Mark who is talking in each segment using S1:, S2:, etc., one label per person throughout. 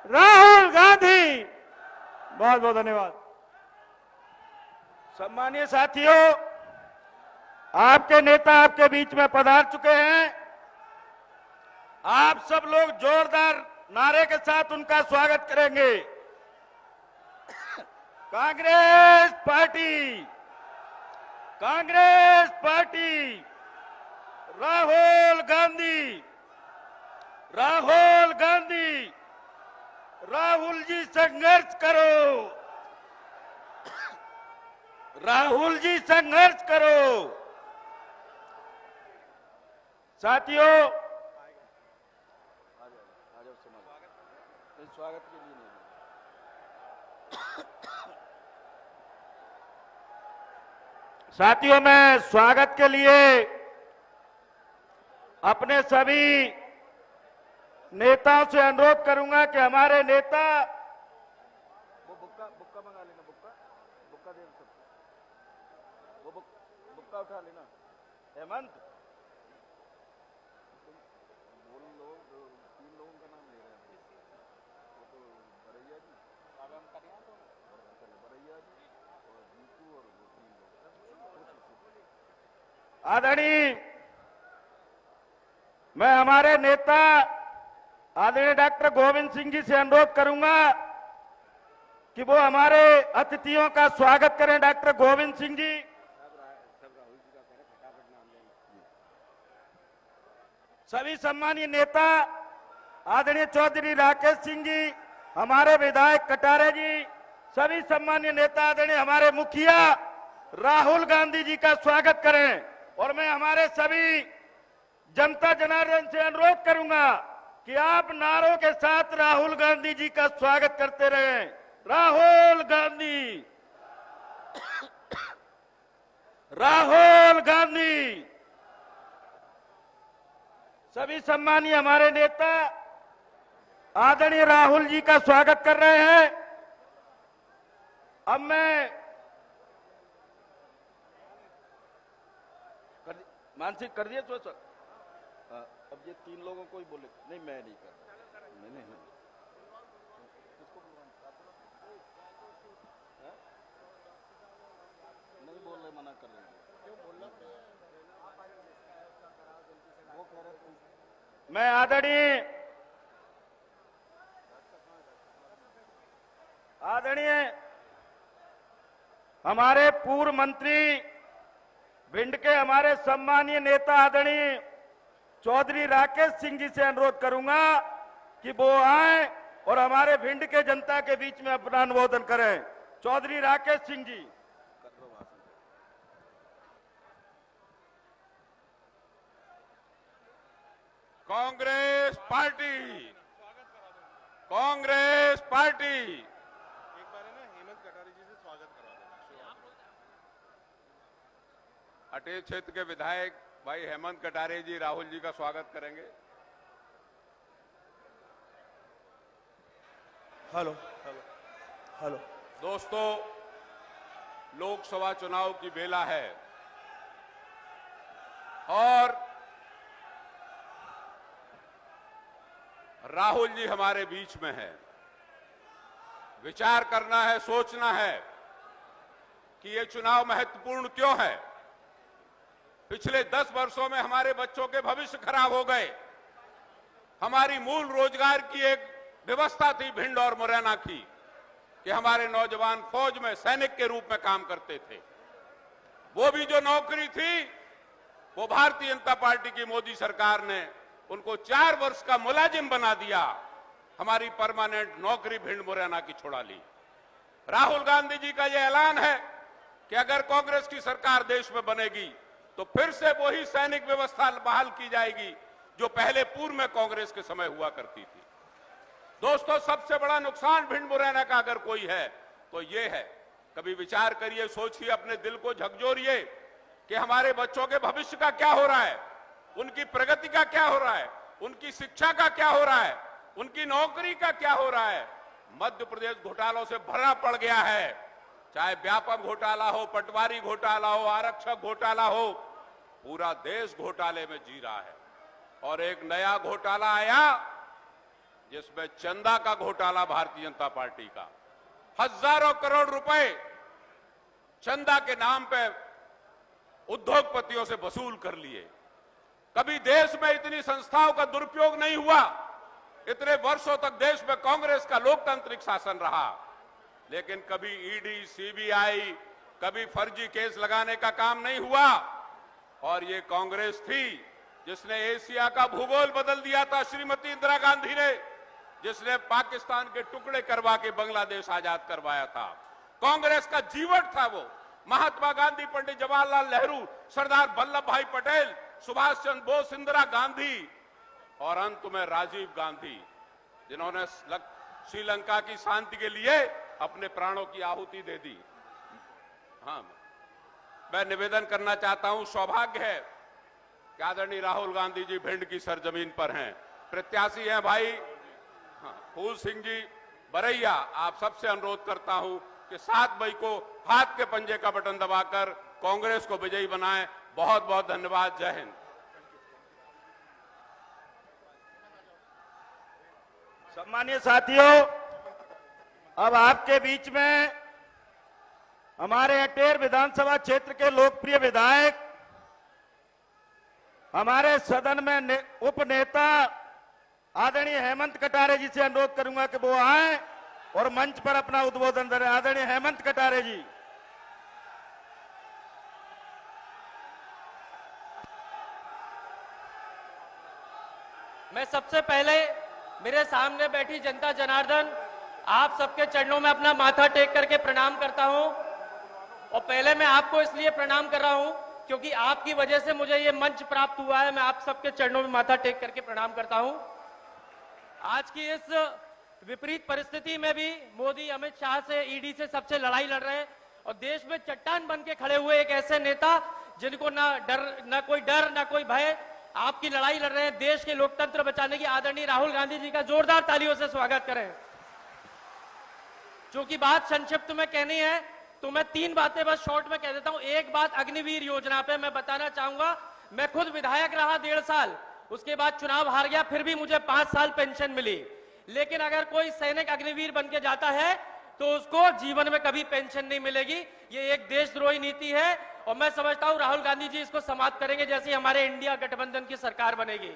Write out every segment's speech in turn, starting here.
S1: राहुल गांधी। बहुत बहुत धन्यवाद। सम्मानीय साथियों, आपके नेता आपके बीच में पधार चुके हैं। आप सब लोग जोरदार नारे के साथ उनका स्वागत करेंगे। कांग्रेस पार्टी, कांग्रेस पार्टी, राहुल गांधी, राहुल गांधी, राहुल जी संघर्ष करो, राहुल जी संघर्ष करो। साथियों, स्वागत के लिए नहीं, साथियों मैं स्वागत के लिए अपने सभी नेताओं से अनुरोध करूंगा कि हमारे नेता वो बुक्का मंगा लेना, बुक्का दे सबको, वो बुक्का उठा लेना। हेमंत बोल लो, 3 लोगों का नाम ले रहे हैं। वो तो बरैया जी, बरैया जी और जीतू और वो 3 लोग। आदरणीय, मैं हमारे नेता आदरणीय डॉक्टर गोविंद सिंह जी से अनुरोध करूंगा कि वो हमारे अतिथियों का स्वागत करें। डॉक्टर गोविंद सिंह जी। सभी सम्मानीय नेता आदरणीय चौधरी राकेश सिंह जी, हमारे विधायक कटारे जी, सभी सम्मानीय नेता आदरणीय हमारे मुखिया राहुल गांधी जी का स्वागत करें। और मैं हमारे सभी जनता जनार्दन से अनुरोध करूंगा कि आप नारों के साथ राहुल गांधी जी का स्वागत करते रहें। राहुल गांधी, राहुल गांधी। सभी सम्मानीय हमारे नेता आदरणीय राहुल जी का स्वागत कर रहे हैं। अब मैं मानसिक कर दिया तो सर, अब ये 3 लोगों को ही बोले, नहीं मैं नहीं कर रहा, नहीं बोल रहे, मना कर रहे हैं। क्यों बोल रहे? वो कह रहे मैं आदरणीय हमारे पूर्व मंत्री भिंड के हमारे सम्मानीय नेता आदरणीय चौधरी राकेश सिंह जी से अनुरोध करूंगा कि वो आए और हमारे भिंड के जनता के बीच में अपना अनुमोदन करें। चौधरी राकेश सिंह जी।
S2: Congress party, Congress party.
S3: एक बार है ना, हेमंत कटारे जी से स्वागत करवा देना।
S2: अटेर क्षेत्र के विधायक भाई हेमंत कटारे जी राहुल जी का स्वागत करेंगे।
S3: Hello hello hello.
S2: दोस्तों, लोकसभा चुनाव की बेला है और राहुल जी हमारे बीच में है। विचार करना है, सोचना है कि ये चुनाव महत्वपूर्ण क्यों है। पिछले 10 वर्षों में हमारे बच्चों के भविष्य खराब हो गए। हमारी मूल रोजगार की एक व्यवस्था थी भिंड और मुरैना की कि हमारे नौजवान फौज में सैनिक के रूप में काम करते थे। वो भी जो नौकरी थी वो भारतीय जनता पार्टी की मोदी सरकार ने उनको 4 वर्ष का मुलाजिम बना दिया। हमारी परमानेंट नौकरी भिंड मुरैना की छुड़ा ली। राहुल गांधी जी का यह ऐलान है कि अगर कांग्रेस की सरकार देश में बनेगी तो फिर से वही सैनिक व्यवस्था बहाल की जाएगी जो पहले पूर्व में कांग्रेस के समय हुआ करती थी। दोस्तों, सबसे बड़ा नुकसान भिंड मुरैना का अगर कोई है तो ये है, कभी विचार करिए, सोचिए, अपने दिल को झकझोरिए कि हमारे बच्चों के भविष्य का क्या हो रहा है, उनकी प्रगति का क्या हो रहा है, उनकी शिक्षा का क्या हो रहा है, उनकी नौकरी का क्या हो रहा है। मध्य प्रदेश घोटालों से भरा पड़ गया है, चाहे व्यापक घोटाला हो, पटवारी घोटाला हो, आरक्षक घोटाला हो, पूरा देश घोटाले में जी रहा है। और एक नया घोटाला आया जिसमें चंदा का घोटाला भारतीय जनता पार्टी का, हजारों करोड़ रुपए चंदा के नाम पे उद्योगपतियों से वसूल कर लिए। कभी देश में इतनी संस्थाओं का दुरुपयोग नहीं हुआ। इतने वर्षों तक देश में कांग्रेस का लोकतांत्रिक शासन रहा, लेकिन कभी ईडी, सीबीआई, कभी फर्जी केस लगाने का काम नहीं हुआ। और ये कांग्रेस थी जिसने एशिया का भूगोल बदल दिया था, श्रीमती इंदिरा गांधी ने, जिसने पाकिस्तान के टुकड़े करवा के बांग्लादेश आजाद करवाया था। कांग्रेस का जीवन था वो। महात्मा गांधी, पंडित जवाहरलाल नेहरू, सरदार वल्लभ भाई पटेल, सुभाष चंद्र बोस, इंदिरा गांधी और अंत में राजीव गांधी, जिन्होंने श्रीलंका की शांति के लिए अपने प्राणों की आहुति दे दी। हाँ, मैं निवेदन करना चाहता हूं, सौभाग्य है कि आदरणीय राहुल गांधी जी भिंड की सरजमीन पर हैं, प्रत्याशी हैं भाई। हाँ, फूल सिंह जी बरैया, आप सबसे अनुरोध करता हूं कि 7 मई को हाथ के पंजे का बटन दबाकर कांग्रेस को विजयी बनाएं। बहुत बहुत धन्यवाद। जय हिंद।
S1: सम्मानीय साथियों, अब आपके बीच में हमारे अटेर विधानसभा क्षेत्र के लोकप्रिय विधायक, हमारे सदन में उप नेता आदरणीय हेमंत कटारे जी से अनुरोध करूंगा कि वो आए और मंच पर अपना उद्बोधन दें। आदरणीय हेमंत कटारे जी।
S4: मैं सबसे पहले मेरे सामने बैठी जनता जनार्दन, आप सबके चरणों में अपना माथा टेक करके प्रणाम करता हूं। और पहले मैं आपको इसलिए प्रणाम कर रहा हूं क्योंकि आपकी वजह से मुझे ये मंच प्राप्त हुआ है। मैं आप सबके चरणों में माथा टेक करके प्रणाम करता हूं। आज की इस विपरीत परिस्थिति में भी मोदी अमित शाह से, ईडी से, सबसे लड़ाई लड़ रहे हैं और देश में चट्टान बन के खड़े हुए एक ऐसे नेता जिनको ना कोई डर ना कोई भय, आपकी लड़ाई लड़ रहे हैं देश के लोकतंत्र बचाने की। आदरणीय राहुल गांधी जी का जोरदार तालियों से स्वागत करें। चूंकि बात संक्षिप्त में कहनी है तो मैं 3 बातें बस शॉर्ट में कह देता हूं। एक बात अग्निवीर योजना पे मैं बताना चाहूंगा। मैं खुद विधायक रहा 1.5 साल, उसके बाद चुनाव हार गया, फिर भी मुझे 5 साल पेंशन मिली। लेकिन अगर कोई सैनिक अग्निवीर बन के जाता है तो उसको जीवन में कभी पेंशन नहीं मिलेगी। ये एक देशद्रोही नीति है और मैं समझता हूं राहुल गांधी जी इसको समाप्त करेंगे जैसे हमारे इंडिया गठबंधन की सरकार बनेगी।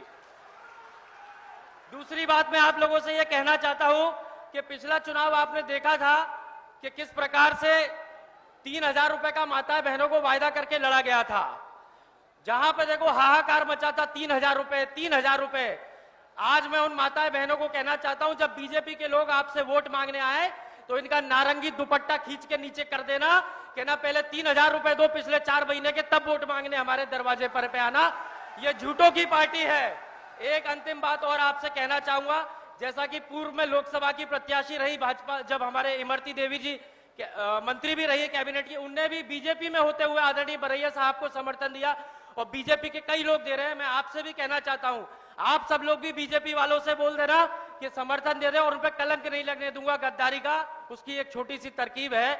S4: दूसरी बात मैं आप लोगों से यह कहना चाहता हूं कि पिछला चुनाव आपने देखा था कि किस प्रकार से 3000 रुपए का माता बहनों को वायदा करके लड़ा गया था। जहां पे देखो हाहाकार मचा था, 3000 रुपए, 3000 रुपए। आज मैं उन माताएं बहनों को कहना चाहता हूं, जब बीजेपी के लोग आपसे वोट मांगने आए तो इनका नारंगी दुपट्टा खींच के नीचे कर देना, कहना पहले 3000 रुपए दो पिछले 4 महीने के, तब वोट मांगने हमारे दरवाजे पर पे आना। ये झूठों की पार्टी है। एक अंतिम बात और आपसे कहना चाहूंगा, जैसा कि पूर्व में लोकसभा की प्रत्याशी रही भाजपा, जब हमारे इमरती देवी जी मंत्री भी रही कैबिनेट की, उनने भी बीजेपी में होते हुए आदरणीय बरैया साहब को समर्थन दिया और बीजेपी के कई लोग दे रहे हैं। मैं आपसे भी कहना चाहता हूं, आप सब लोग भी बीजेपी वालों से बोल देना कि समर्थन दे दे और उन पर कलंक नहीं लगने दूंगा गद्दारी का। उसकी एक छोटी सी तरकीब है,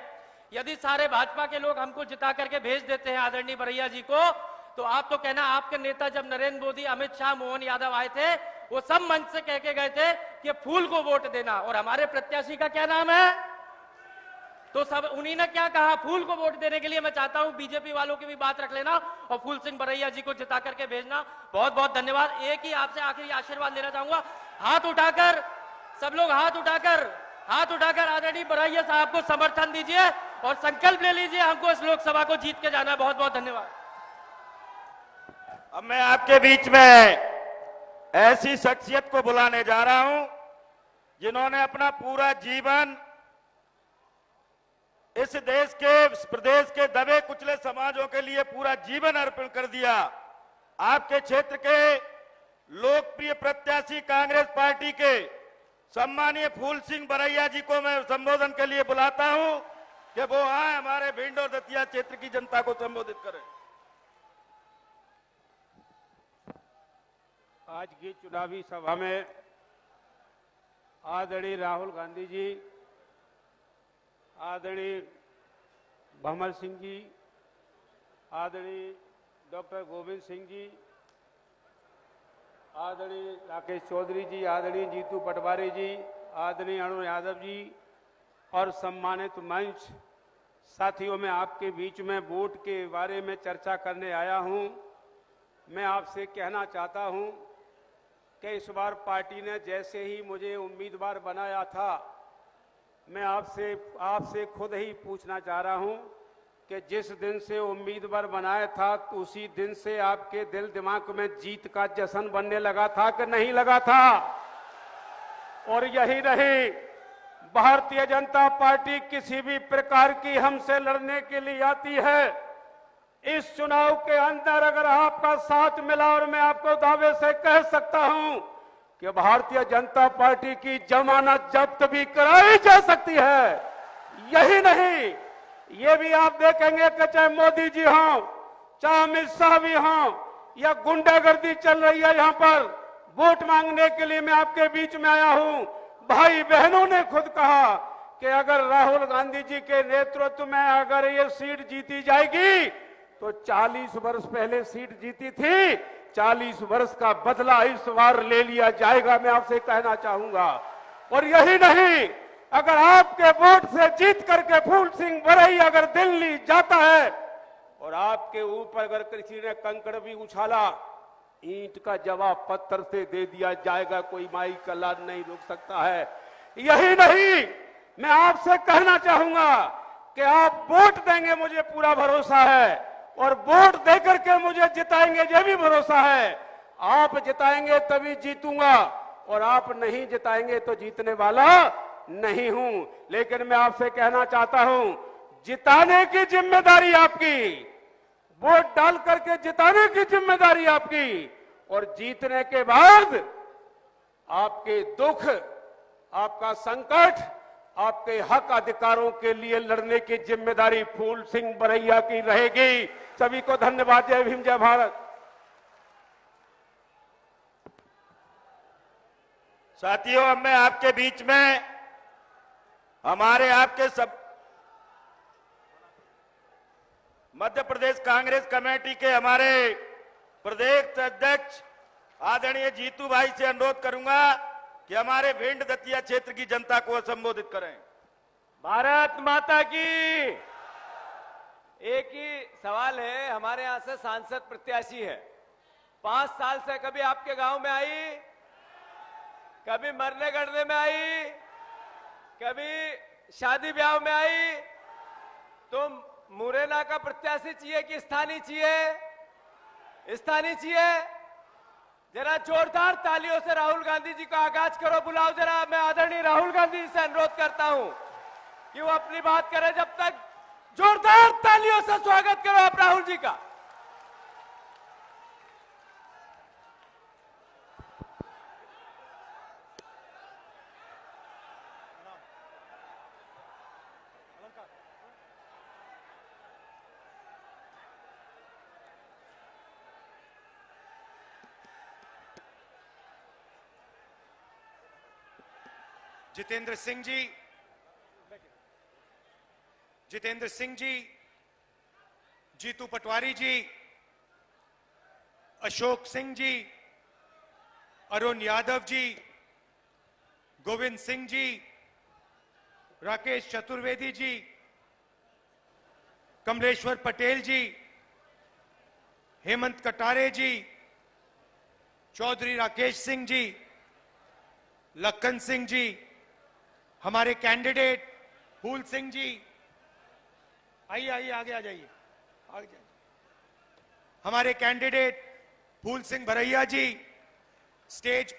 S4: यदि सारे भाजपा के लोग हमको जिता करके भेज देते हैं आदरणीय बरैया जी को, तो आप तो कहना आपके नेता जब नरेंद्र मोदी, अमित शाह, मोहन यादव आए थे, वो सब मंच से कह के गए थे कि फूल को वोट देना। और हमारे प्रत्याशी का क्या नाम है? तो सब उन्हीं ने क्या कहा, फूल को वोट देने के लिए। मैं चाहता हूं बीजेपी वालों की भी बात रख लेना और फूल सिंह बरैया जी को जिता करके भेजना। बहुत बहुत धन्यवाद। एक ही आपसे आखिरी आशीर्वाद लेना चाहूंगा, हाथ उठाकर सब लोग हाथ उठाकर आदरणीय बरैया साहब को समर्थन दीजिए और संकल्प ले लीजिए, हमको इस लोकसभा को जीत के जाना है। बहुत बहुत धन्यवाद।
S1: अब मैं आपके बीच में ऐसी शख्सियत को बुलाने जा रहा हूं जिन्होंने अपना पूरा जीवन इस देश के, इस प्रदेश के दबे कुचले समाजों के लिए पूरा जीवन अर्पण कर दिया। आपके क्षेत्र के लोकप्रिय प्रत्याशी कांग्रेस पार्टी के सम्मानीय फूल सिंह बरैया जी को मैं संबोधन के लिए बुलाता हूं कि वो आए हमारे भिंड और दतिया क्षेत्र की जनता को संबोधित करें।
S5: आज की चुनावी सभा में आदरणीय राहुल गांधी जी, आदरणीय भंवर सिंह जी, आदरणीय डॉक्टर गोविंद सिंह जी, आदरणीय राकेश चौधरी जी, आदरणीय जीतू पटवारी जी, आदरणीय अरुण यादव जी और सम्मानित मंच साथियों, मैं आपके बीच में वोट के बारे में चर्चा करने आया हूं। मैं आपसे कहना चाहता हूं कि इस बार पार्टी ने जैसे ही मुझे उम्मीदवार बनाया था, मैं आपसे खुद ही पूछना चाह रहा हूं कि जिस दिन से उम्मीदवार बनाया था तो उसी दिन से आपके दिल दिमाग में जीत का जश्न बनने लगा था कि नहीं लगा था? और यही नहीं, भारतीय जनता पार्टी किसी भी प्रकार की हमसे लड़ने के लिए आती है। इस चुनाव के अंदर अगर आपका साथ मिला, और मैं आपको दावे से कह सकता हूं कि भारतीय जनता पार्टी की जमानत जब्त भी कराई जा सकती है। यही नहीं, ये भी आप देखेंगे कि चाहे मोदी जी हों, चाहे अमित शाह भी हों, या गुंडागर्दी चल रही है यहां पर, वोट मांगने के लिए मैं आपके बीच में आया हूं। भाई बहनों ने खुद कहा कि अगर राहुल गांधी जी के नेतृत्व में अगर ये सीट जीती जाएगी तो 40 वर्ष पहले सीट जीती थी, 40 वर्ष का बदला इस बार ले लिया जाएगा, मैं आपसे कहना चाहूंगा। और यही नहीं, अगर आपके वोट से जीत करके फूल सिंह बरैया अगर दिल्ली जाता है और आपके ऊपर अगर किसी ने कंकड़ भी उछाला, ईंट का जवाब पत्थर से दे दिया जाएगा, कोई माई का लाद नहीं रोक सकता है। यही नहीं, मैं आपसे कहना चाहूंगा कि आप वोट देंगे, मुझे पूरा भरोसा है, और वोट देकर के मुझे जिताएंगे, ये भी भरोसा है। आप जिताएंगे तभी जीतूंगा, और आप नहीं जिताएंगे तो जीतने वाला नहीं हूं। लेकिन मैं आपसे कहना चाहता हूं, जिताने की जिम्मेदारी आपकी, वोट डाल करके जिताने की जिम्मेदारी आपकी, और जीतने के बाद आपके दुख, आपका संकट, आपके हक अधिकारों के लिए लड़ने की जिम्मेदारी फूल सिंह बरैया की रहेगी। सभी को धन्यवाद। जय भीम, जय भारत।
S1: साथियों, अब मैं आपके बीच में हमारे आपके सब मध्य प्रदेश कांग्रेस कमेटी के हमारे प्रदेश अध्यक्ष आदरणीय जीतू भाई से अनुरोध करूंगा कि हमारे भिंड दतिया क्षेत्र की जनता को संबोधित करें।
S6: भारत माता की। एक ही सवाल है, हमारे यहां से सांसद प्रत्याशी है, 5 साल से कभी आपके गांव में आई, कभी मरने गड़ने में आई, कभी शादी ब्याह में आई? तो मुरैना का प्रत्याशी चाहिए कि स्थानीय चाहिए? स्थानीय चाहिए। जरा जोरदार तालियों से राहुल गांधी जी का आगाज करो, बुलाओ जरा। मैं आदरणीय राहुल गांधी जी से अनुरोध करता हूं कि वो अपनी बात करें, जब तक जोरदार तालियों से स्वागत करो आप राहुल जी का।
S7: जितेंद्र सिंह जी, जीतू पटवारी जी, अशोक सिंह जी, अरुण यादव जी, गोविंद सिंह जी, राकेश चतुर्वेदी जी, कमलेश्वर पटेल जी, हेमंत कटारे जी, चौधरी राकेश सिंह जी, लखन सिंह जी, हमारे कैंडिडेट फूल सिंह जी, आइए आइए आगे आ जाइए, आगे जाइए। हमारे कैंडिडेट फूल सिंह बरैया जी, स्टेज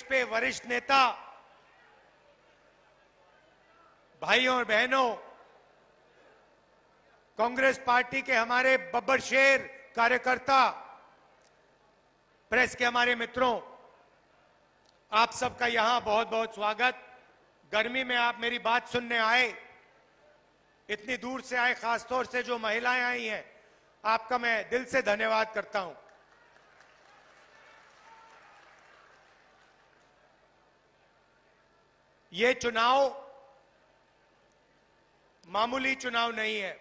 S7: पे वरिष्ठ नेता, भाइयों और बहनों, कांग्रेस पार्टी के हमारे बब्बर शेर कार्यकर्ता, प्रेस के हमारे मित्रों, आप सबका यहां बहुत बहुत स्वागत। गर्मी में आप मेरी बात सुनने आए, इतनी दूर से आए, खासतौर से जो महिलाएं आई हैं, आपका मैं दिल से धन्यवाद करता हूं। ये चुनाव मामूली चुनाव नहीं है।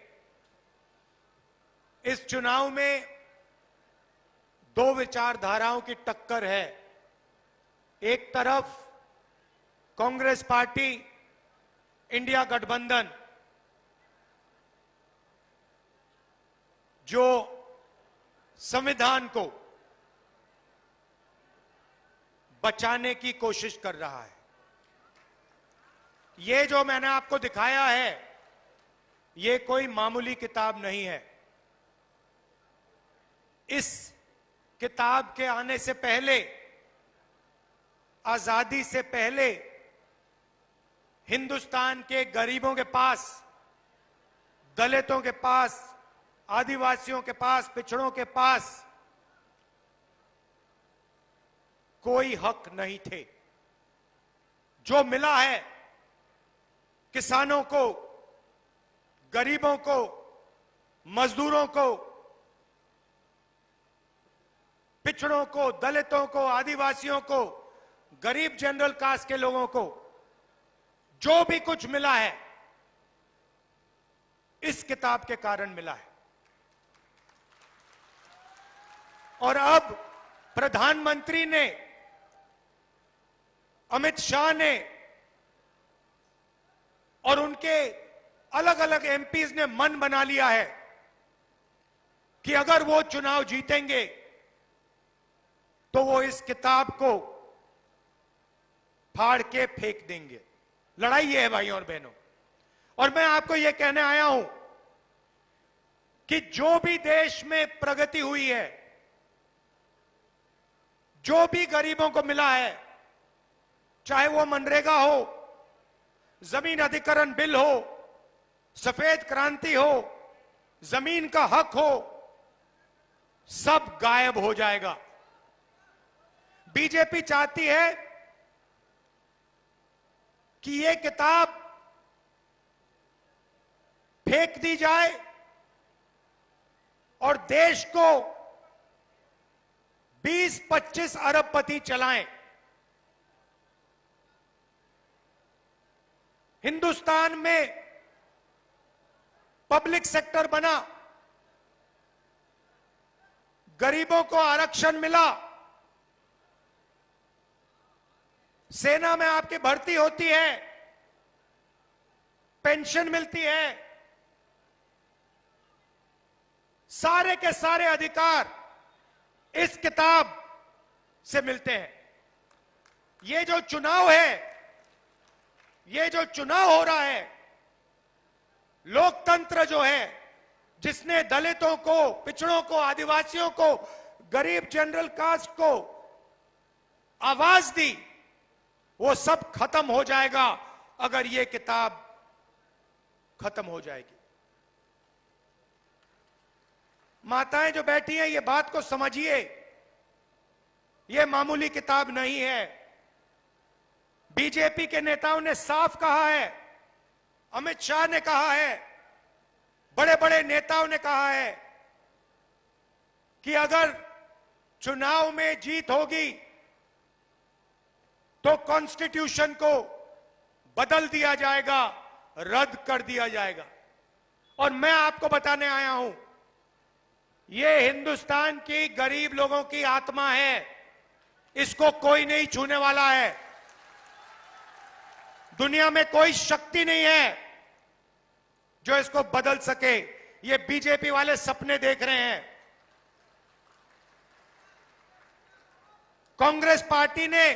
S7: इस चुनाव में दो विचारधाराओं की टक्कर है। एक तरफ कांग्रेस पार्टी, इंडिया गठबंधन, जो संविधान को बचाने की कोशिश कर रहा है। ये जो मैंने आपको दिखाया है, ये कोई मामूली किताब नहीं है। इस किताब के आने से पहले, आजादी से पहले, हिंदुस्तान के गरीबों के पास, दलितों के पास, आदिवासियों के पास, पिछड़ों के पास कोई हक नहीं थे। जो मिला है किसानों को, गरीबों को, मजदूरों को, पिछड़ों को, दलितों को, आदिवासियों को, गरीब जनरल कास्ट के लोगों को, जो भी कुछ मिला है इस किताब के कारण मिला है। और अब प्रधानमंत्री ने, अमित शाह ने और उनके अलग अलग एमपीज ने मन बना लिया है कि अगर वो चुनाव जीतेंगे तो वो इस किताब को फाड़ के फेंक देंगे। लड़ाई ये है भाइयों और बहनों। और मैं आपको ये कहने आया हूं कि जो भी देश में प्रगति हुई है, जो भी गरीबों को मिला है, चाहे वो मनरेगा हो, जमीन अधिग्रहण बिल हो, सफेद क्रांति हो, जमीन का हक हो, सब गायब हो जाएगा। बीजेपी चाहती है कि ये किताब फेंक दी जाए और देश को 20-25 अरबपति चलाएं। हिंदुस्तान में पब्लिक सेक्टर बना, गरीबों को आरक्षण मिला, सेना में आपकी भर्ती होती है, पेंशन मिलती है, सारे के सारे अधिकार इस किताब से मिलते हैं। ये जो चुनाव है, ये जो चुनाव हो रहा है, लोकतंत्र जो है, जिसने दलितों को, पिछड़ों को, आदिवासियों को, गरीब जनरल कास्ट को आवाज दी, वो सब खत्म हो जाएगा अगर ये किताब खत्म हो जाएगी। माताएं जो बैठी हैं, ये बात को समझिए, ये मामूली किताब नहीं है। बीजेपी के नेताओं ने साफ कहा है, अमित शाह ने कहा है, बड़े बड़े नेताओं ने कहा है कि अगर चुनाव में जीत होगी तो कॉन्स्टिट्यूशन को बदल दिया जाएगा, रद्द कर दिया जाएगा। और मैं आपको बताने आया हूं, ये हिंदुस्तान की गरीब लोगों की आत्मा है, इसको कोई नहीं छूने वाला है। दुनिया में कोई शक्ति नहीं है जो इसको बदल सके। ये बीजेपी वाले सपने देख रहे हैं। कांग्रेस पार्टी ने,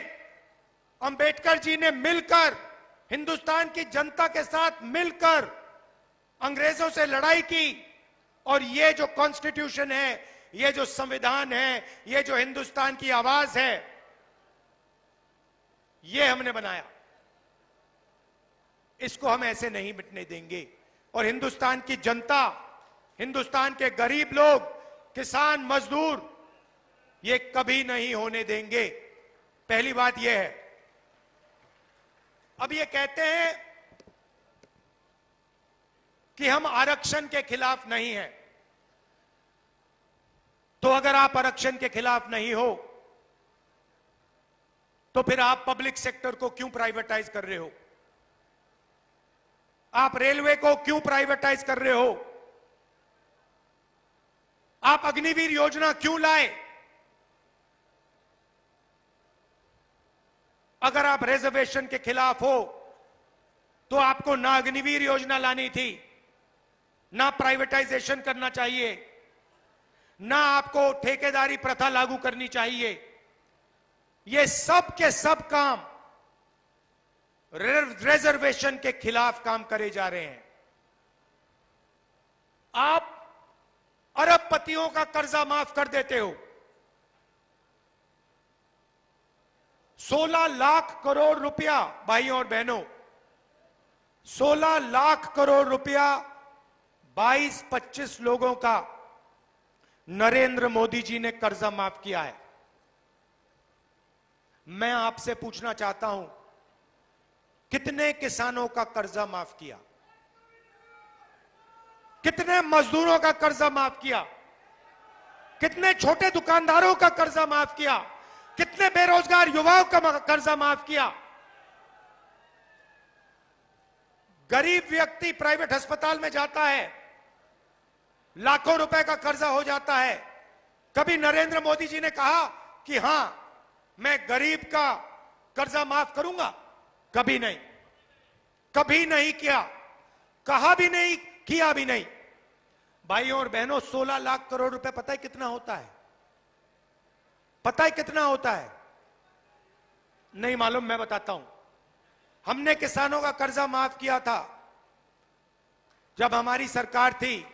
S7: अंबेडकर जी ने मिलकर, हिंदुस्तान की जनता के साथ मिलकर अंग्रेजों से लड़ाई की और ये जो कॉन्स्टिट्यूशन है, ये जो संविधान है, ये जो हिंदुस्तान की आवाज है, ये हमने बनाया। इसको हम ऐसे नहीं मिटने देंगे। और हिंदुस्तान की जनता, हिंदुस्तान के गरीब लोग, किसान, मजदूर, ये कभी नहीं होने देंगे। पहली बात यह है। अब ये कहते हैं कि हम आरक्षण के खिलाफ नहीं हैं। तो अगर आप आरक्षण के खिलाफ नहीं हो तो फिर आप पब्लिक सेक्टर को क्यों प्राइवेटाइज कर रहे हो? आप रेलवे को क्यों प्राइवेटाइज कर रहे हो? आप अग्निवीर योजना क्यों लाए? अगर आप रिजर्वेशन के खिलाफ हो तो आपको ना अग्निवीर योजना लानी थी, ना प्राइवेटाइजेशन करना चाहिए, ना आपको ठेकेदारी प्रथा लागू करनी चाहिए। ये सब के सब काम रिजर्वेशन के खिलाफ काम करे जा रहे हैं। आप अरबपतियों का कर्जा माफ कर देते हो। 16 लाख करोड़ रुपया, भाइयों और बहनों, 16 लाख करोड़ रुपया 22-25 लोगों का नरेंद्र मोदी जी ने कर्जा माफ किया है। मैं आपसे पूछना चाहता हूं, कितने किसानों का कर्जा माफ किया? कितने मजदूरों का कर्जा माफ किया? कितने छोटे दुकानदारों का कर्जा माफ किया? कितने बेरोजगार युवाओं का कर्जा माफ किया? गरीब व्यक्ति प्राइवेट अस्पताल में जाता है, लाखों रुपए का कर्जा हो जाता है। कभी नरेंद्र मोदी जी ने कहा कि हां मैं गरीब का कर्जा माफ करूंगा? कभी नहीं, कभी नहीं किया, कहा भी नहीं, किया भी नहीं। भाइयों और बहनों, 16 लाख करोड़ रुपए पता है कितना होता है? पता है कितना होता है? नहीं मालूम, मैं बताता हूं। हमने किसानों का कर्जा माफ किया था जब हमारी सरकार थी।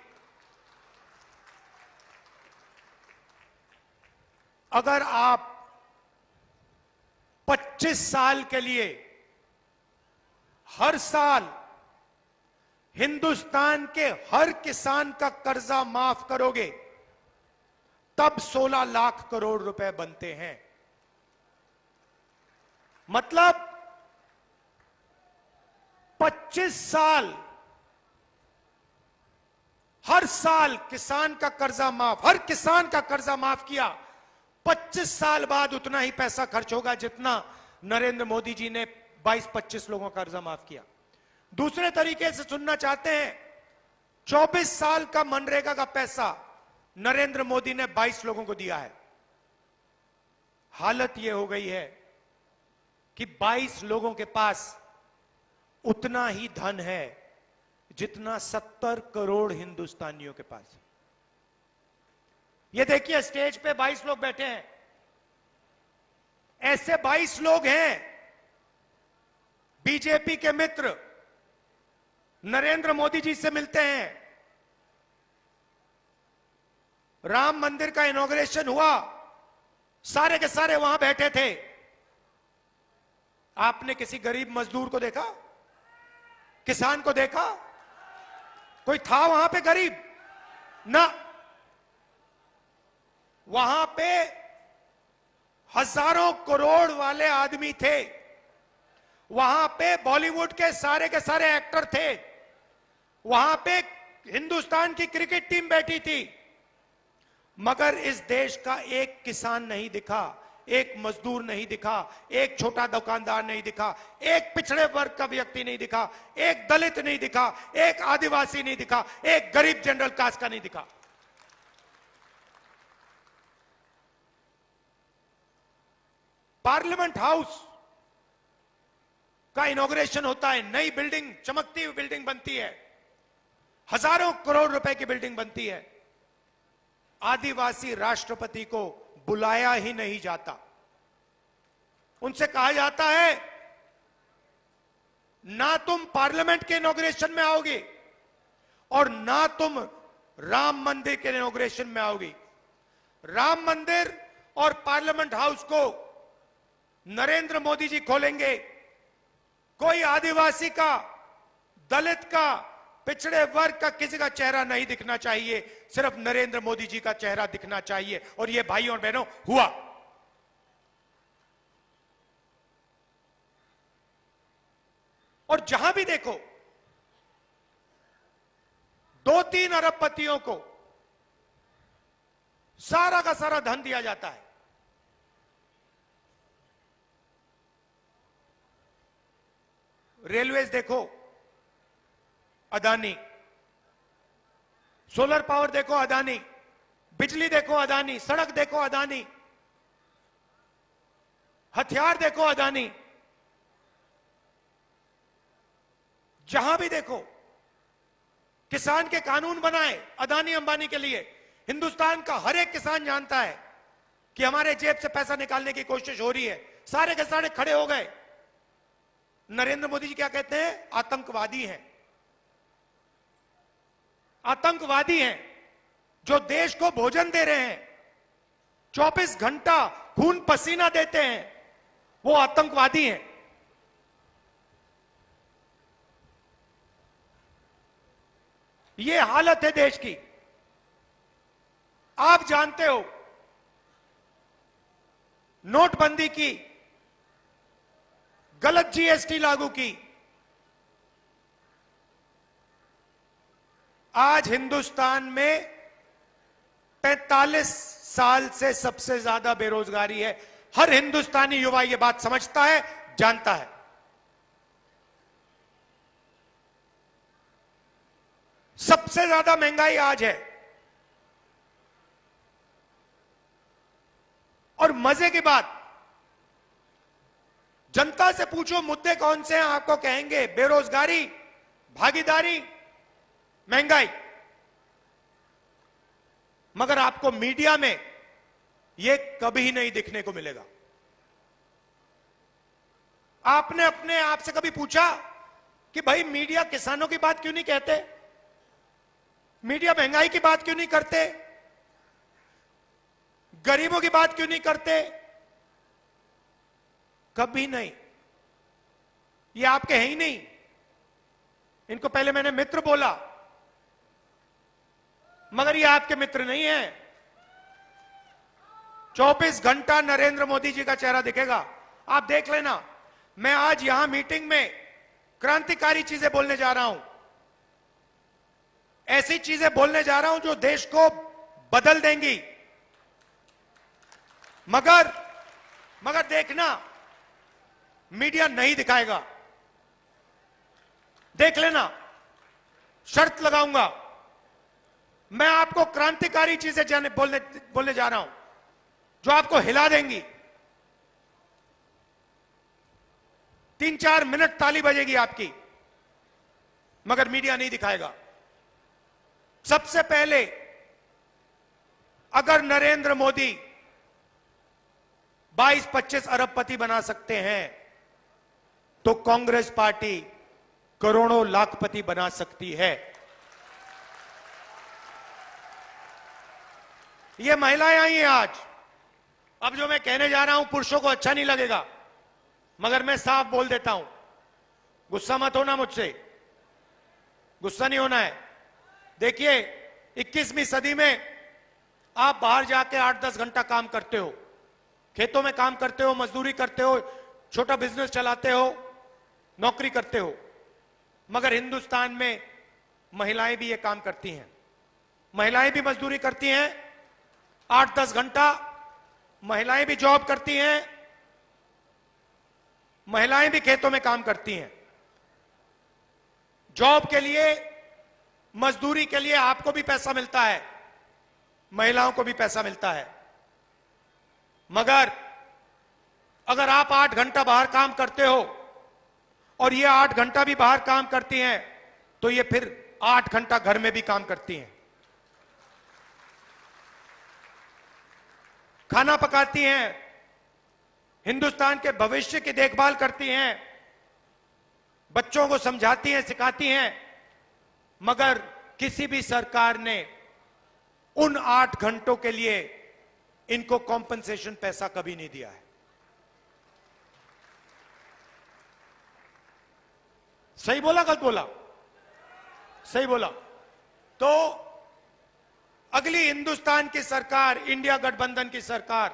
S7: अगर आप 25 साल के लिए हर साल हिंदुस्तान के हर किसान का कर्जा माफ करोगे तब 16 लाख करोड़ रुपए बनते हैं। मतलब 25 साल, हर साल किसान का कर्जा माफ, हर किसान का कर्जा माफ किया। 25 साल बाद उतना ही पैसा खर्च होगा जितना नरेंद्र मोदी जी ने 22-25 लोगों का कर्जा माफ किया। दूसरे तरीके से सुनना चाहते हैं, 24 साल का मनरेगा का पैसा नरेंद्र मोदी ने 22 लोगों को दिया है। हालत यह हो गई है कि 22 लोगों के पास उतना ही धन है जितना 70 करोड़ हिंदुस्तानियों के पास। ये देखिए, स्टेज पे 22 लोग बैठे हैं। ऐसे 22 लोग हैं बीजेपी के मित्र, नरेंद्र मोदी जी से मिलते हैं। राम मंदिर का इनॉग्रेशन हुआ, सारे के सारे वहां बैठे थे। आपने किसी गरीब मजदूर को देखा? किसान को देखा? कोई था वहां पे गरीब? ना। वहां पे हजारों करोड़ वाले आदमी थे। वहां पे बॉलीवुड के सारे एक्टर थे। वहां पे हिंदुस्तान की क्रिकेट टीम बैठी थी। मगर इस देश का एक किसान नहीं दिखा, एक मजदूर नहीं दिखा, एक छोटा दुकानदार नहीं दिखा, एक पिछड़े वर्ग का व्यक्ति नहीं दिखा, एक दलित नहीं दिखा, एक आदिवासी नहीं दिखा, एक गरीब जनरल कास्ट का नहीं दिखा। पार्लियामेंट हाउस का इनॉग्रेशन होता है, नई बिल्डिंग, चमकती हुई बिल्डिंग बनती है, हजारों करोड़ रुपए की बिल्डिंग बनती है। आदिवासी राष्ट्रपति को बुलाया ही नहीं जाता। उनसे कहा जाता है ना तुम पार्लियामेंट के इनॉग्रेशन में आओगे और ना तुम राम मंदिर के इनॉग्रेशन में आओगे। राम मंदिर और पार्लियामेंट हाउस को नरेंद्र मोदी जी खोलेंगे। कोई आदिवासी का, दलित का, पिछड़े वर्ग का किसी का चेहरा नहीं दिखना चाहिए, सिर्फ नरेंद्र मोदी जी का चेहरा दिखना चाहिए। और ये भाइयों और बहनों हुआ। और जहां भी देखो 2-3 अरबपतियों को सारा का सारा धन दिया जाता है। रेलवेज देखो, अदानी। सोलर पावर देखो, अदानी। बिजली देखो, अदानी। सड़क देखो, अदानी। हथियार देखो, अदानी। जहां भी देखो किसान के कानून बनाए अदानी अंबानी के लिए। हिंदुस्तान का हर एक किसान जानता है कि हमारे जेब से पैसा निकालने की कोशिश हो रही है। सारे के सारे खड़े हो गए। नरेंद्र मोदी जी क्या कहते हैं? आतंकवादी हैं। आतंकवादी हैं जो देश को भोजन दे रहे हैं, 24 घंटा खून पसीना देते हैं, वो आतंकवादी हैं। ये हालत है देश की। आप जानते हो नोटबंदी की, गलत जीएसटी लागू की। आज हिंदुस्तान में 45 साल से सबसे ज्यादा बेरोजगारी है। हर हिंदुस्तानी युवा ये बात समझता है, जानता है। सबसे ज्यादा महंगाई आज है। और मजे की बात, जनता से पूछो मुद्दे कौन से हैं, आपको कहेंगे बेरोजगारी, भागीदारी, महंगाई। मगर आपको मीडिया में यह कभी नहीं दिखने को मिलेगा। आपने अपने आप से कभी पूछा कि भाई मीडिया किसानों की बात क्यों नहीं कहते? मीडिया महंगाई की बात क्यों नहीं करते? गरीबों की बात क्यों नहीं करते? कभी नहीं। ये आपके हैं ही नहीं। इनको पहले मैंने मित्र बोला, मगर ये आपके मित्र नहीं है। 24 घंटा नरेंद्र मोदी जी का चेहरा दिखेगा, आप देख लेना। मैं आज यहां मीटिंग में क्रांतिकारी चीजें बोलने जा रहा हूं, ऐसी चीजें बोलने जा रहा हूं जो देश को बदल देंगी। मगर देखना, मीडिया नहीं दिखाएगा। देख लेना, शर्त लगाऊंगा। मैं आपको क्रांतिकारी चीजें बोलने जा रहा हूं जो आपको हिला देंगी। 3-4 मिनट ताली बजेगी आपकी, मगर मीडिया नहीं दिखाएगा। सबसे पहले, अगर नरेंद्र मोदी 22-25 अरबपति बना सकते हैं तो कांग्रेस पार्टी करोड़ों लाखपति बना सकती है। ये महिलाएं आई हैं आज। अब जो मैं कहने जा रहा हूं पुरुषों को अच्छा नहीं लगेगा, मगर मैं साफ बोल देता हूं। गुस्सा मत होना मुझसे, गुस्सा नहीं होना है। देखिए, 21वीं सदी में आप बाहर जाके 8-10 घंटा काम करते हो, खेतों में काम करते हो, मजदूरी करते हो, छोटा बिजनेस चलाते हो, नौकरी करते हो। मगर हिंदुस्तान में महिलाएं भी ये काम करती हैं। महिलाएं भी मजदूरी करती हैं 8-10 घंटा, महिलाएं भी जॉब करती हैं, महिलाएं भी खेतों में काम करती हैं। जॉब के लिए, मजदूरी के लिए आपको भी पैसा मिलता है, महिलाओं को भी पैसा मिलता है। मगर अगर आप 8 घंटा बाहर काम करते हो और ये 8 घंटा भी बाहर काम करती हैं, तो ये फिर 8 घंटा घर में भी काम करती हैं। खाना पकाती हैं, हिंदुस्तान के भविष्य की देखभाल करती हैं, बच्चों को समझाती हैं, सिखाती हैं। मगर किसी भी सरकार ने उन 8 घंटों के लिए इनको कॉम्पनसेशन पैसा कभी नहीं दिया है। सही बोला, गलत बोला? सही बोला। तो अगली हिंदुस्तान की सरकार, इंडिया गठबंधन की सरकार,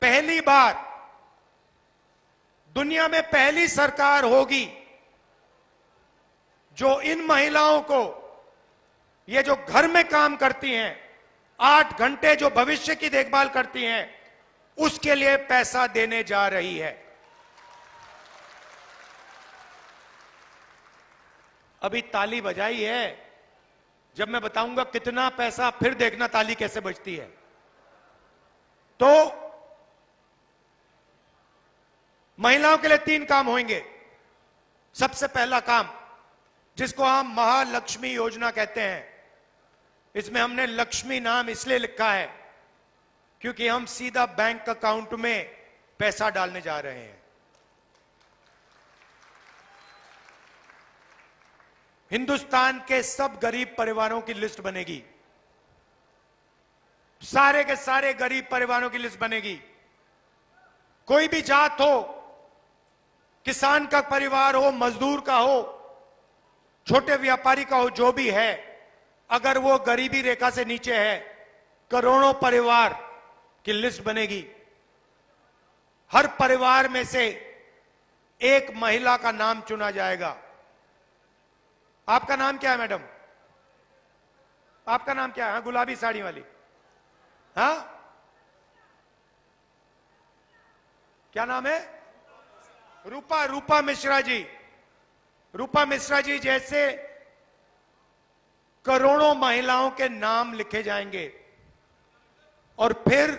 S7: पहली बार दुनिया में पहली सरकार होगी जो इन महिलाओं को, ये जो घर में काम करती हैं, 8 घंटे जो भविष्य की देखभाल करती हैं, उसके लिए पैसा देने जा रही है। अभी ताली बजाई है, जब मैं बताऊंगा कितना पैसा, फिर देखना ताली कैसे बजती है। तो महिलाओं के लिए 3 काम होंगे। सबसे पहला काम, जिसको हम महालक्ष्मी योजना कहते हैं। इसमें हमने लक्ष्मी नाम इसलिए लिखा है क्योंकि हम सीधा बैंक अकाउंट में पैसा डालने जा रहे हैं। हिंदुस्तान के सब गरीब परिवारों की लिस्ट बनेगी, सारे के सारे गरीब परिवारों की लिस्ट बनेगी। कोई भी जात हो, किसान का परिवार हो, मजदूर का हो, छोटे व्यापारी का हो, जो भी है, अगर वो गरीबी रेखा से नीचे है, करोड़ों परिवार की लिस्ट बनेगी। हर परिवार में से एक महिला का नाम चुना जाएगा। आपका नाम क्या है मैडम? आपका नाम क्या है? हाँ, गुलाबी साड़ी वाली, हाँ, क्या नाम है? रूपा। रूपा मिश्रा जी। रूपा मिश्रा जी जैसे करोड़ों महिलाओं के नाम लिखे जाएंगे और फिर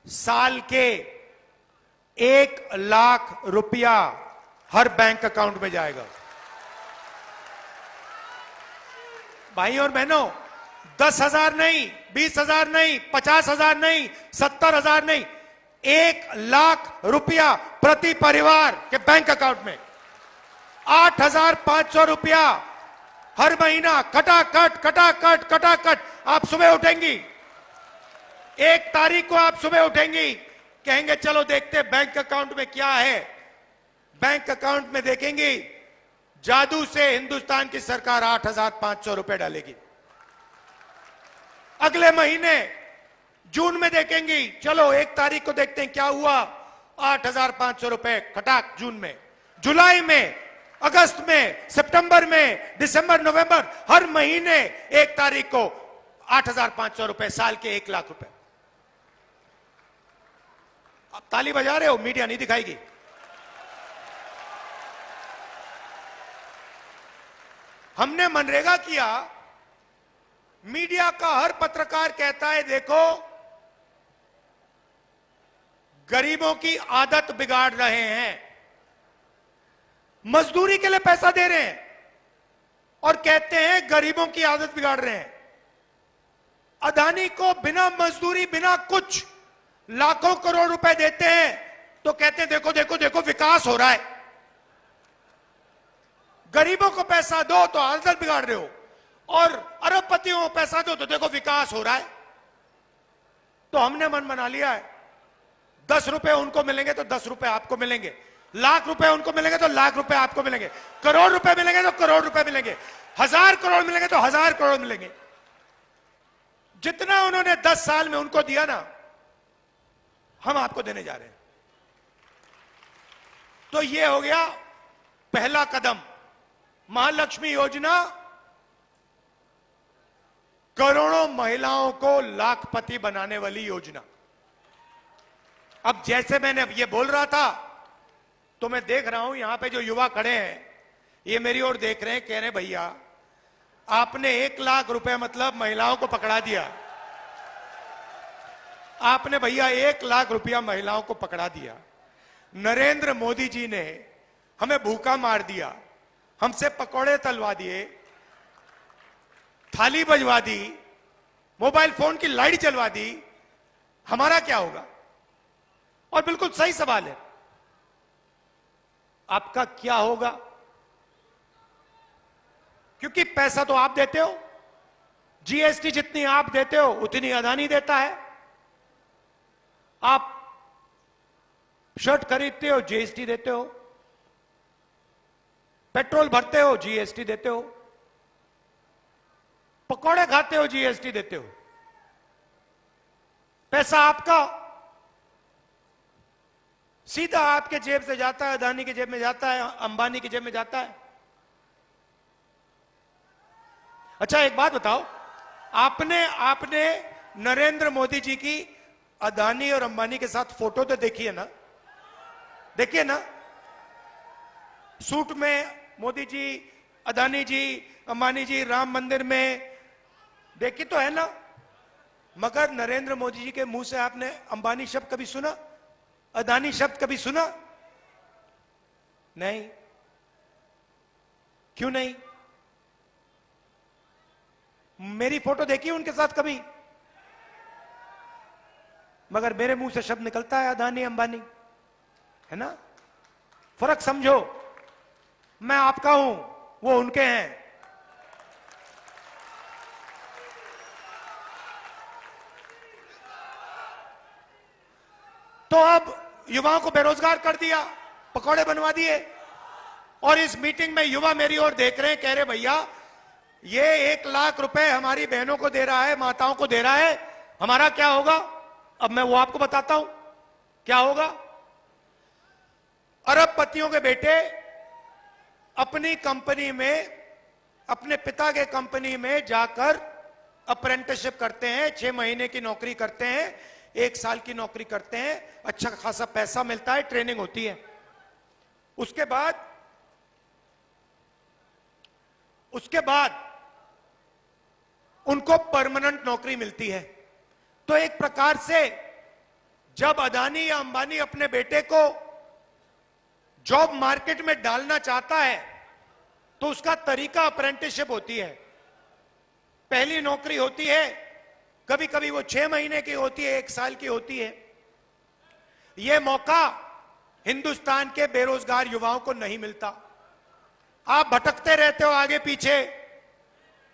S7: साल के 1,00,000 रुपया हर बैंक अकाउंट में जाएगा। भाई और बहनों, 10,000 नहीं, 20,000 नहीं, 50,000 नहीं, 70,000 नहीं, 1,00,000 रुपया प्रति परिवार के बैंक अकाउंट में। 8,500 रुपया हर महीना कटाकट कटाकट कटाकट। आप सुबह उठेंगी, 1 तारीख को आप सुबह उठेंगी, कहेंगे चलो देखते बैंक अकाउंट में क्या है। बैंक अकाउंट में देखेंगी, जादू से हिंदुस्तान की सरकार 8,500 रुपए डालेगी। अगले महीने जून में देखेंगी, चलो 1 तारीख को देखते हैं क्या हुआ, 8,500 रुपए खटाक जून में। जुलाई में, अगस्त में, सितंबर में, दिसंबर, नवंबर, हर महीने 1 तारीख को 8,500 रुपए, साल के 1,00,000 रुपए। आप ताली बजा रहे हो, मीडिया नहीं दिखाएगी। हमने मनरेगा किया, मीडिया का हर पत्रकार कहता है देखो गरीबों की आदत बिगाड़ रहे हैं, मजदूरी के लिए पैसा दे रहे हैं और कहते हैं गरीबों की आदत बिगाड़ रहे हैं। अदानी को बिना मजदूरी, बिना कुछ लाखों करोड़ रुपए देते हैं तो कहते हैं देखो देखो देखो विकास हो रहा है। गरीबों को पैसा दो तो आदत बिगाड़ रहे हो, और अरबपतियों को पैसा दो तो देखो विकास हो रहा है। तो हमने मन बना लिया है, 10 रुपए उनको मिलेंगे तो 10 रुपए आपको मिलेंगे, लाख रुपए उनको मिलेंगे तो लाख रुपए आपको मिलेंगे, करोड़ रुपए मिलेंगे तो करोड़ रुपए मिलेंगे, 1,000 करोड़ मिलेंगे तो 1,000 करोड़ मिलेंगे। जितना उन्होंने 10 साल में उनको दिया ना, हम आपको देने जा रहे हैं। तो ये हो गया पहला कदम, महालक्ष्मी योजना, करोड़ों महिलाओं को लाखपति बनाने वाली योजना। अब जैसे मैंने ये बोल रहा था तो मैं देख रहा हूं यहां पे जो युवा खड़े हैं, ये मेरी ओर देख रहे हैं, कह रहे भैया आपने 1,00,000 रुपए मतलब महिलाओं को पकड़ा दिया। आपने भैया 1,00,000 रुपया महिलाओं को पकड़ा दिया। नरेंद्र मोदी जी ने हमें भूखा मार दिया, हमसे पकौड़े तलवा दिए, थाली बजवा दी, मोबाइल फोन की लाइट जलवा दी, हमारा क्या होगा? और बिल्कुल सही सवाल है, आपका क्या होगा? क्योंकि पैसा तो आप देते हो, जीएसटी जितनी आप देते हो उतनी अदानी देता है। आप शर्ट खरीदते हो, जीएसटी देते हो, पेट्रोल भरते हो, जीएसटी देते हो, पकौड़े खाते हो, जीएसटी देते हो। पैसा आपका सीधा आपके जेब से जाता है, अदानी की जेब में जाता है, अंबानी की जेब में जाता है। अच्छा एक बात बताओ, आपने नरेंद्र मोदी जी की अदानी और अंबानी के साथ फोटो तो देखी है ना? देखिए ना, सूट में मोदी जी, अदानी जी, अंबानी जी राम मंदिर में, देखी तो है ना? मगर नरेंद्र मोदी जी के मुंह से आपने अंबानी शब्द कभी सुना? अदानी शब्द कभी सुना? नहीं। क्यों नहीं? मेरी फोटो देखी उनके साथ कभी? मगर मेरे मुंह से शब्द निकलता है अदानी अंबानी, है ना? फर्क समझो, मैं आपका हूं, वो उनके हैं। तो अब युवाओं को बेरोजगार कर दिया, पकौड़े बनवा दिए, और इस मीटिंग में युवा मेरी ओर देख रहे हैं, कह रहे भैया ये 1 लाख रुपए हमारी बहनों को दे रहा है, माताओं को दे रहा है, हमारा क्या होगा? अब मैं वो आपको बताता हूं क्या होगा। अरबपतियों के बेटे अपनी कंपनी में, अपने पिता के कंपनी में जाकर अप्रेंटिसशिप करते हैं, 6 महीने की नौकरी करते हैं, 1 साल की नौकरी करते हैं, अच्छा खासा पैसा मिलता है, ट्रेनिंग होती है। उसके बाद उनको परमानेंट नौकरी मिलती है। तो एक प्रकार से जब अदानी या अंबानी अपने बेटे को जॉब मार्केट में डालना चाहता है तो उसका तरीका अप्रेंटिसशिप होती है। पहली नौकरी होती है, कभी कभी वो 6 महीने की होती है, 1 साल की होती है। यह मौका हिंदुस्तान के बेरोजगार युवाओं को नहीं मिलता। आप भटकते रहते हो आगे पीछे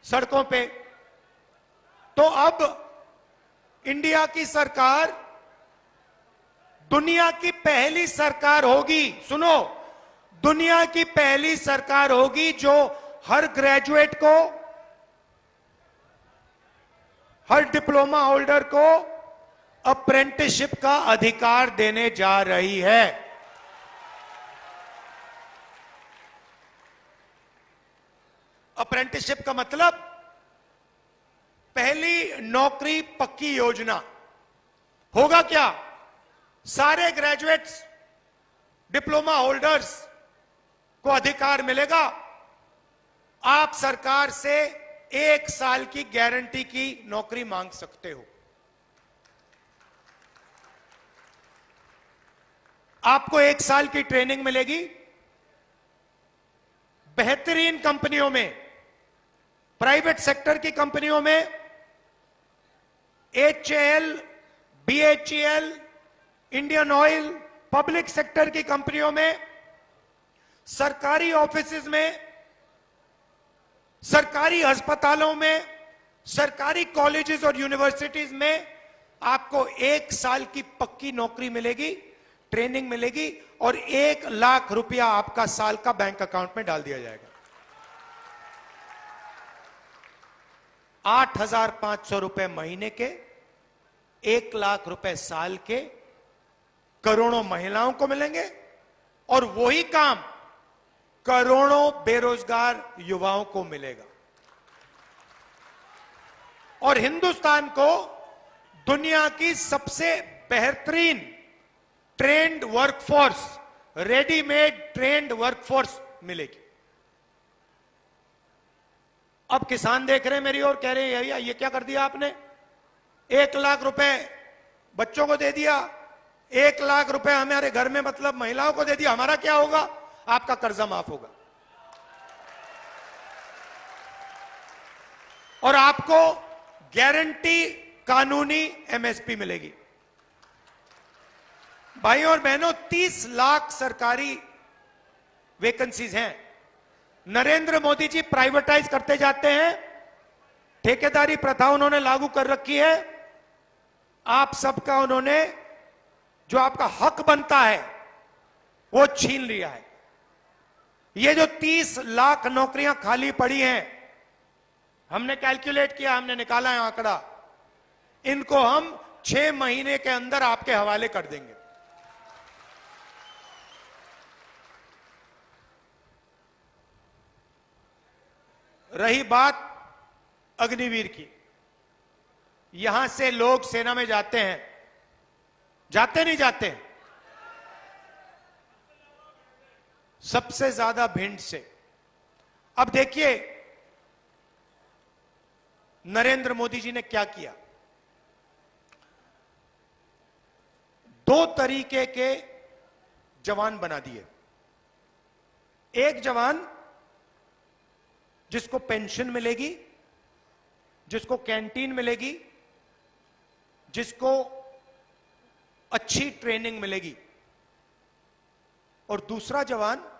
S7: सड़कों पे। तो अब इंडिया की सरकार दुनिया की पहली सरकार होगी, सुनो, दुनिया की पहली सरकार होगी जो हर ग्रेजुएट को, हर डिप्लोमा होल्डर को अप्रेंटिसशिप का अधिकार देने जा रही है। अप्रेंटिसशिप का मतलब पहली नौकरी पक्की योजना। होगा क्या? सारे ग्रेजुएट्स, डिप्लोमा होल्डर्स को अधिकार मिलेगा। आप सरकार से 1 साल की गारंटी की नौकरी मांग सकते हो। आपको 1 साल की ट्रेनिंग मिलेगी बेहतरीन कंपनियों में, प्राइवेट सेक्टर की कंपनियों में, HAL, BHEL, Indian oil, public sector की कंपनियों में, सरकारी ऑफिसेज में, सरकारी अस्पतालों में, सरकारी कॉलेजेस और यूनिवर्सिटीज में आपको 1 साल की पक्की नौकरी मिलेगी, ट्रेनिंग मिलेगी, और 1 लाख रुपया आपका साल का बैंक अकाउंट में डाल दिया जाएगा। 8,500 रुपए महीने के, 1 लाख रुपए साल के, करोड़ों महिलाओं को मिलेंगे, और वही काम करोड़ों बेरोजगार युवाओं को मिलेगा। और हिंदुस्तान को दुनिया की सबसे बेहतरीन trend workforce, readymade trend workforce मिलेगी। अब किसान देख रहे हैं मेरी ओर, कह रहे हैं भैया ये क्या कर दिया आपने? 1 लाख रुपए बच्चों को दे दिया, 1 लाख रुपए हमारे घर में मतलब महिलाओं को दे दिया, हमारा क्या होगा? आपका कर्जा माफ होगा और आपको गारंटी कानूनी MSP मिलेगी। भाइयों और बहनों, 30 लाख सरकारी वैकेंसीज हैं। नरेंद्र मोदी जी प्राइवेटाइज करते जाते हैं, ठेकेदारी प्रथा उन्होंने लागू कर रखी है। आप सबका उन्होंने जो आपका हक बनता है वो छीन लिया है। ये जो 30 लाख नौकरियां खाली पड़ी हैं, हमने कैलकुलेट किया, हमने निकाला है आंकड़ा, इनको हम 6 महीने के अंदर आपके हवाले कर देंगे। रही बात अग्निवीर की, यहां से लोग सेना में जाते हैं, जाते नहीं जाते? सबसे ज्यादा भिंड से। अब देखिए नरेंद्र मोदी जी ने क्या किया। 2 तरीके के जवान बना दिए। एक जवान जिसको पेंशन मिलेगी, जिसको कैंटीन मिलेगी, जिसको अच्छी ट्रेनिंग मिलेगी, और दूसरा जवान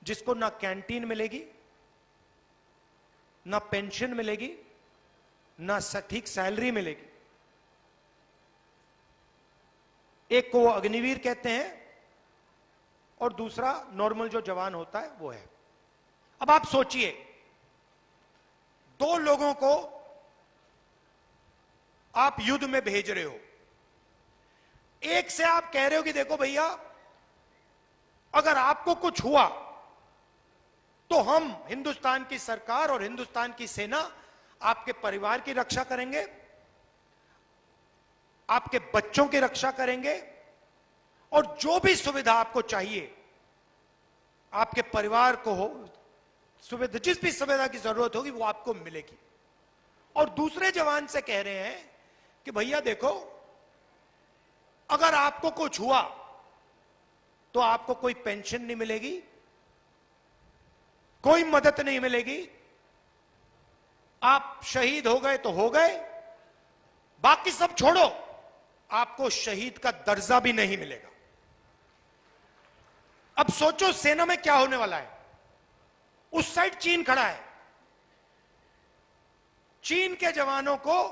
S7: जिसको ना कैंटीन मिलेगी, ना पेंशन मिलेगी, ना सटीक सैलरी मिलेगी। एक को वो अग्निवीर कहते हैं और दूसरा नॉर्मल जो जवान होता है वो है। अब आप सोचिए, दो लोगों को आप युद्ध में भेज रहे हो। एक से आप कह रहे हो कि देखो भैया, अगर आपको कुछ हुआ तो हम हिंदुस्तान की सरकार और हिंदुस्तान की सेना आपके परिवार की रक्षा करेंगे, आपके बच्चों की रक्षा करेंगे, और जो भी सुविधा आपको चाहिए, आपके परिवार को हो सुविधा, जिस भी सुविधा की जरूरत होगी वो आपको मिलेगी। और दूसरे जवान से कह रहे हैं कि भैया देखो, अगर आपको कुछ हुआ तो आपको कोई पेंशन नहीं मिलेगी, कोई मदद नहीं मिलेगी, आप शहीद हो गए तो हो गए, बाकी सब छोड़ो, आपको शहीद का दर्जा भी नहीं मिलेगा। अब सोचो सेना में क्या होने वाला है। उस साइड चीन खड़ा है, चीन के जवानों को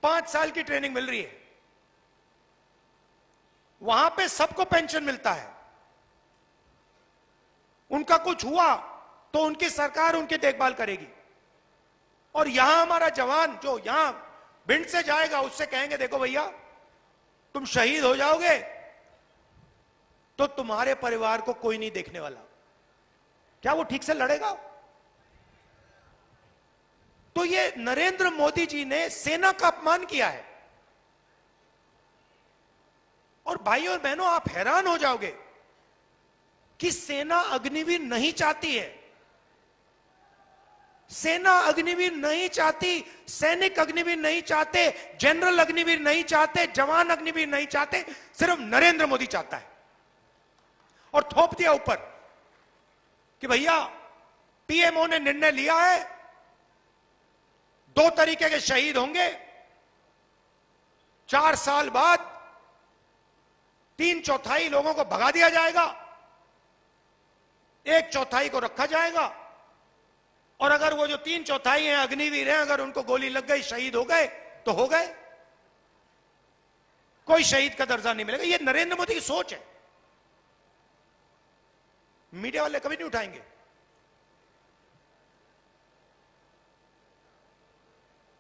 S7: 5 साल की ट्रेनिंग मिल रही है, वहां पे सबको पेंशन मिलता है, उनका कुछ हुआ तो उनकी सरकार उनकी देखभाल करेगी। और यहां हमारा जवान जो यहां भिंड से जाएगा, उससे कहेंगे देखो भैया, तुम शहीद हो जाओगे तो तुम्हारे परिवार को कोई नहीं देखने वाला। क्या वो ठीक से लड़ेगा? तो ये नरेंद्र मोदी जी ने सेना का अपमान किया है। और भाइयों और बहनों, आप हैरान हो जाओगे कि सेना अग्निवीर नहीं चाहती है। सेना अग्निवीर नहीं चाहती, सैनिक अग्निवीर नहीं चाहते, जनरल अग्निवीर नहीं चाहते, जवान अग्निवीर नहीं चाहते, सिर्फ नरेंद्र मोदी चाहता है। और थोप दिया ऊपर कि भैया पीएमओ ने निर्णय लिया है, 2 तरीके के शहीद होंगे, 4 साल बाद 3/4 लोगों को भगा दिया जाएगा, 1/4 को रखा जाएगा, और अगर वो जो 3/4 हैं अग्निवीर हैं, अगर उनको गोली लग गई, शहीद हो गए तो हो गए, कोई शहीद का दर्जा नहीं मिलेगा। ये नरेंद्र मोदी की सोच है, मीडिया वाले कभी नहीं उठाएंगे।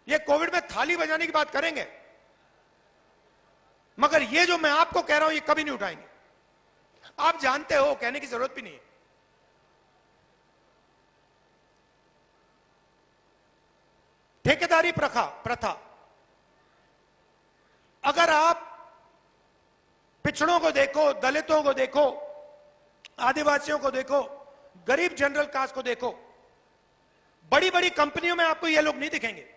S7: ये कोविड में थाली बजाने की बात करेंगे, मगर ये जो मैं आपको कह रहा हूं ये कभी नहीं उठाएंगे। आप जानते हो, कहने की जरूरत भी नहीं है। ठेकेदारी प्रथा, अगर आप पिछड़ों को देखो, दलितों को देखो, आदिवासियों को देखो, गरीब जनरल कास्ट को देखो, बड़ी बड़ी कंपनियों में आपको ये लोग नहीं दिखेंगे।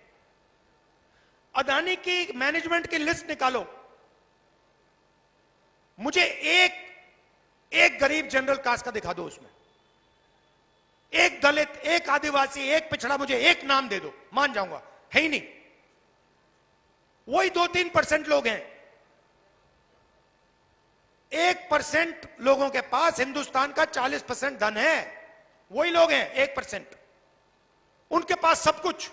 S7: अदानी की मैनेजमेंट की लिस्ट निकालो, मुझे एक गरीब जनरल कास्ट का दिखा दो, उसमें एक दलित, एक आदिवासी, एक पिछड़ा, मुझे एक नाम दे दो, मान जाऊंगा, है ही नहीं। वही 2-3% लोग हैं। 1% लोगों के पास हिंदुस्तान का 40% धन है, वही लोग हैं 1%, उनके पास सब कुछ।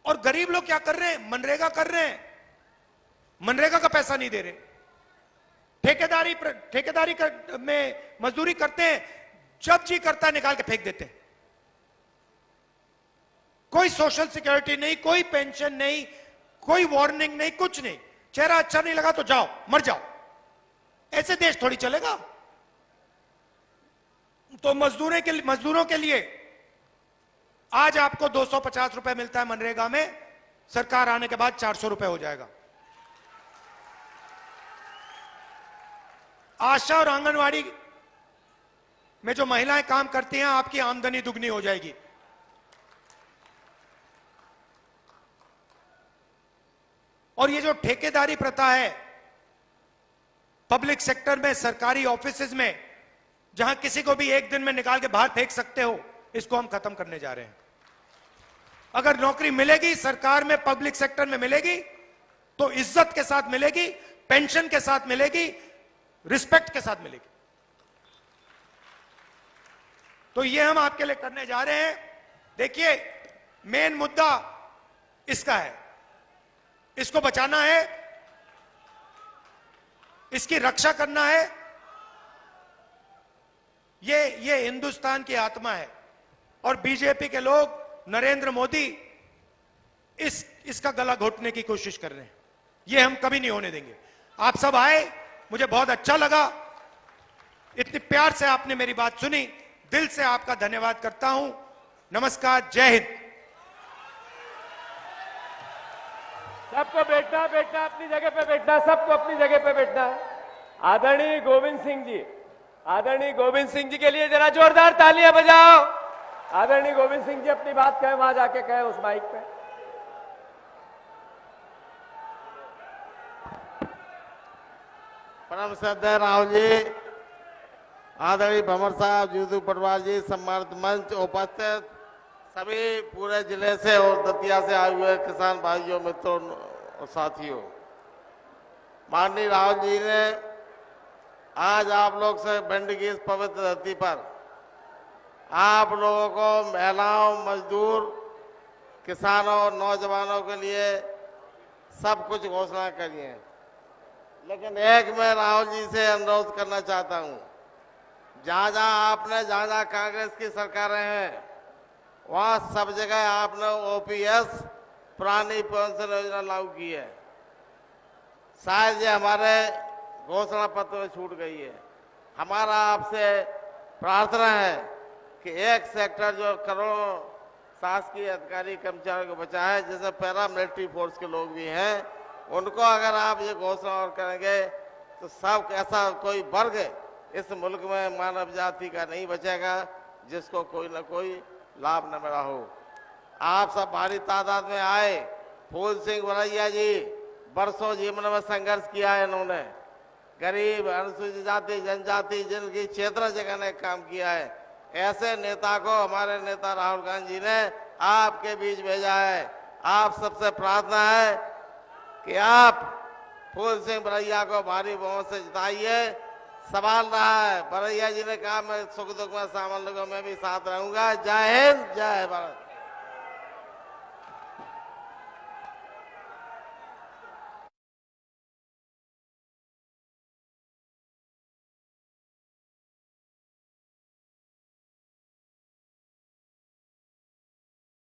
S7: और गरीब लोग क्या कर रहे हैं? मनरेगा कर रहे हैं, मनरेगा का पैसा नहीं दे रहे, ठेकेदारी में मजदूरी करते हैं, जब जी करता है निकाल के फेंक देते हैं। कोई सोशल सिक्योरिटी नहीं, कोई पेंशन नहीं, कोई वार्निंग नहीं, कुछ नहीं। चेहरा अच्छा नहीं लगा तो जाओ, मर जाओ। ऐसे देश थोड़ी चलेगा। तो मजदूरों के लिए आज आपको 250 रुपए मिलता है मनरेगा में, सरकार आने के बाद 400 रुपए हो जाएगा। आशा और आंगनवाड़ी में जो महिलाएं काम करती हैं, आपकी आमदनी दुगनी हो जाएगी। और ये जो ठेकेदारी प्रथा है, पब्लिक सेक्टर में, सरकारी ऑफिसेज में, जहां किसी को भी एक दिन में निकाल के बाहर फेंक सकते हो, इसको हम खत्म करने जा रहे हैं। अगर नौकरी मिलेगी सरकार में, पब्लिक सेक्टर में मिलेगी तो इज्जत के साथ मिलेगी, पेंशन के साथ मिलेगी, रिस्पेक्ट के साथ मिलेगी। तो ये हम आपके लिए करने जा रहे हैं। देखिए, मेन मुद्दा इसका है, इसको बचाना है, इसकी रक्षा करना है। ये हिंदुस्तान की आत्मा है और बीजेपी के लोग, नरेंद्र मोदी इसका गला घोटने की कोशिश कर रहे हैं। ये हम कभी नहीं होने देंगे। आप सब आए, मुझे बहुत अच्छा लगा, इतनी प्यार से आपने मेरी बात सुनी, दिल से आपका धन्यवाद करता हूं। नमस्कार, जय हिंद।
S6: सबको बैठना, बैठना अपनी जगह पे बैठना, सबको अपनी जगह पे बैठना है। आदरणीय गोविंद सिंह जी, आदरणीय गोविंद सिंह जी के लिए जरा जोरदार तालियां बजाओ। आदरणीय गोविंद सिंह जी अपनी बात कहें, वहां जाके कहें उस माइक पे।
S8: परम श्रद्धेय राहुल जी, आदरणीय भंवर साहब, जीतू पटवार जी, सम्मानित मंच, उपस्थित सभी पूरे जिले से और दतिया से आए हुए किसान भाइयों, मित्रों और साथियों, माननीय राहुल जी ने आज आप लोग से भिंड की इस पवित्र धरती पर आप लोगों को, महिलाओं, मजदूर, किसानों और नौजवानों के लिए सब कुछ घोषणा करी है। लेकिन एक मैं राहुल जी से अनुरोध करना चाहता हूं, जहां जहां कांग्रेस की सरकारें हैं, वहां सब जगह आपने ओपीएस, पुरानी पेंशन योजना लागू की है। शायद ये हमारे घोषणा पत्र में छूट गई है। हमारा आपसे प्रार्थना है कि एक सेक्टर जो करोड़ों शासकीय अधिकारी कर्मचारियों को बचा है, जैसे पैरा मिलिट्री फोर्स के लोग भी हैं, उनको अगर आप ये घोषणा और करेंगे तो सब ऐसा कोई वर्ग इस मुल्क में मानव जाति का नहीं बचेगा जिसको कोई ना कोई लाभ न मिला हो। आप सब भारी तादाद में आए। फूल सिंह बरैया जी बरसों जीवन में संघर्ष किया है इन्होंने, गरीब, अनुसूचित जाति, जनजाति, जिनकी क्षेत्र जगह ने काम किया है, ऐसे नेता को हमारे नेता राहुल गांधी जी ने आपके बीच भेजा है। आप सबसे प्रार्थना है कि आप फूल सिंह बरैया को भारी बहुमत से जिताइए। सवाल रहा है, बरैया जी ने कहा मैं सुख दुख में शामिल लोगों में भी साथ रहूंगा। जय हिंद, जय भारत।